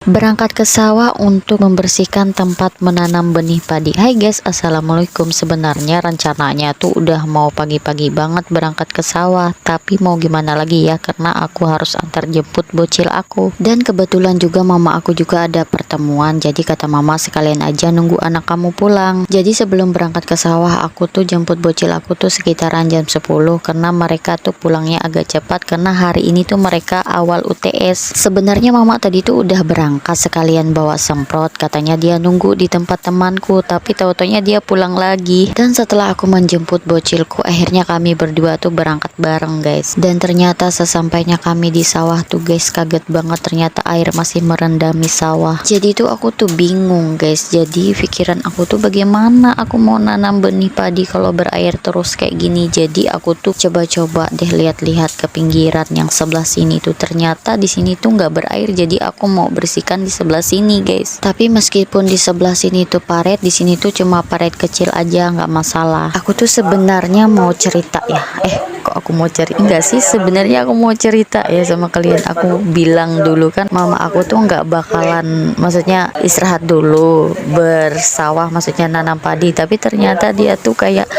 Berangkat ke sawah untuk membersihkan tempat menanam benih padi. Hai guys, assalamualaikum. Sebenarnya rencananya tuh udah mau pagi-pagi banget berangkat ke sawah, tapi mau gimana lagi ya, karena aku harus antar jemput bocil aku. Dan kebetulan juga mama aku juga ada pertemuan, jadi kata mama sekalian aja nunggu anak kamu pulang. Jadi sebelum berangkat ke sawah, aku tuh jemput bocil aku tuh sekitaran jam 10, karena mereka tuh pulangnya agak cepat karena hari ini tuh mereka awal UTS. Sebenarnya mama tadi tuh udah berangkat sekalian bawa semprot, katanya dia nunggu di tempat temanku, tapi tahu-taunya dia pulang lagi. Dan setelah aku menjemput bocilku, akhirnya kami berdua tuh berangkat bareng guys. Dan ternyata sesampainya kami di sawah tuh guys, kaget banget, ternyata air masih merendami sawah. Jadi tuh aku tuh bingung guys, jadi pikiran aku tuh bagaimana aku mau nanam benih padi kalau berair terus kayak gini. Jadi aku tuh coba-coba deh lihat-lihat ke pinggiran yang sebelah sini tuh, ternyata di sini tuh nggak berair, jadi aku mau bersihkan di sebelah sini guys. Tapi meskipun di sebelah sini tuh paret, di sini tuh cuma paret kecil aja, nggak masalah. Aku tuh sebenarnya mau cerita ya, kok aku mau cerita, enggak sih, sebenarnya aku mau cerita ya sama kalian. Aku bilang dulu kan mama aku tuh nggak bakalan, maksudnya istirahat dulu bersawah, maksudnya nanam padi, tapi ternyata dia tuh kayak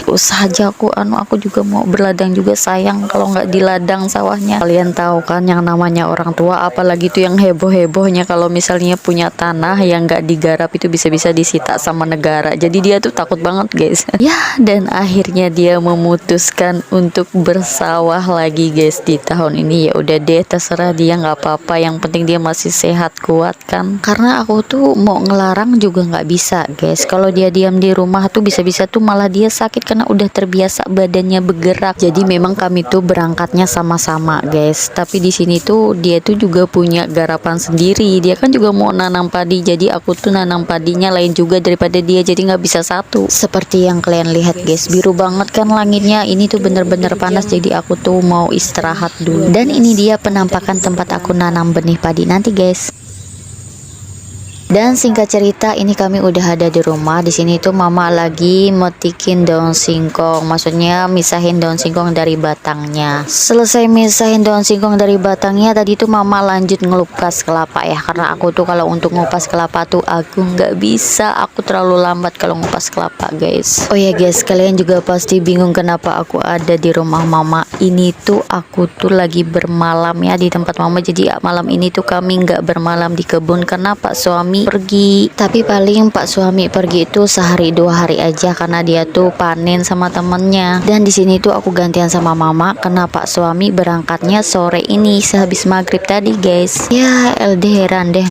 usaha aja, aku juga mau berladang juga, sayang kalau nggak di ladang sawahnya. Kalian tahu kan yang namanya orang tua, apalagi tuh yang heboh-hebohnya kalau misalnya punya tanah yang nggak digarap itu bisa-bisa disita sama negara. Jadi dia tuh takut banget guys. Ya, dan akhirnya dia memutuskan untuk bersawah lagi guys di tahun ini. Ya udah deh, terserah dia, nggak apa-apa, yang penting dia masih sehat kuat kan. Karena aku tuh mau ngelarang juga nggak bisa guys. Kalau dia diam di rumah tuh bisa-bisa tuh malah dia sakit karena udah terbiasa badannya bergerak. Jadi memang kami tuh berangkatnya sama-sama guys, tapi di sini tuh dia tuh juga punya garapan sendiri. Dia kan juga mau nanam padi, jadi aku tuh nanam padinya lain juga daripada dia, jadi nggak bisa satu. Seperti yang kalian lihat guys, biru banget kan langitnya. Ini tuh bener-bener panas, jadi aku tuh mau istirahat dulu. Dan ini dia penampakan tempat aku nanam benih padi nanti guys. Dan singkat cerita, ini kami udah ada di rumah. Di sini tuh mama lagi metikin daun singkong, maksudnya misahin daun singkong dari batangnya. Selesai misahin daun singkong dari batangnya, tadi tuh mama lanjut ngelupas kelapa ya, karena aku tuh kalau untuk ngupas kelapa tuh aku nggak bisa, aku terlalu lambat kalau ngupas kelapa guys. Oh ya guys, kalian juga pasti bingung kenapa aku ada di rumah mama. Ini tuh aku tuh lagi bermalam ya di tempat mama. Jadi malam ini tuh kami nggak bermalam di kebun karena Pak suami pergi. Tapi paling Pak suami pergi itu sehari 2 hari aja, karena dia tuh panen sama temennya. Dan di sini tuh aku gantian sama mama karena Pak suami berangkatnya sore ini sehabis maghrib tadi guys. Ya LDRan deh,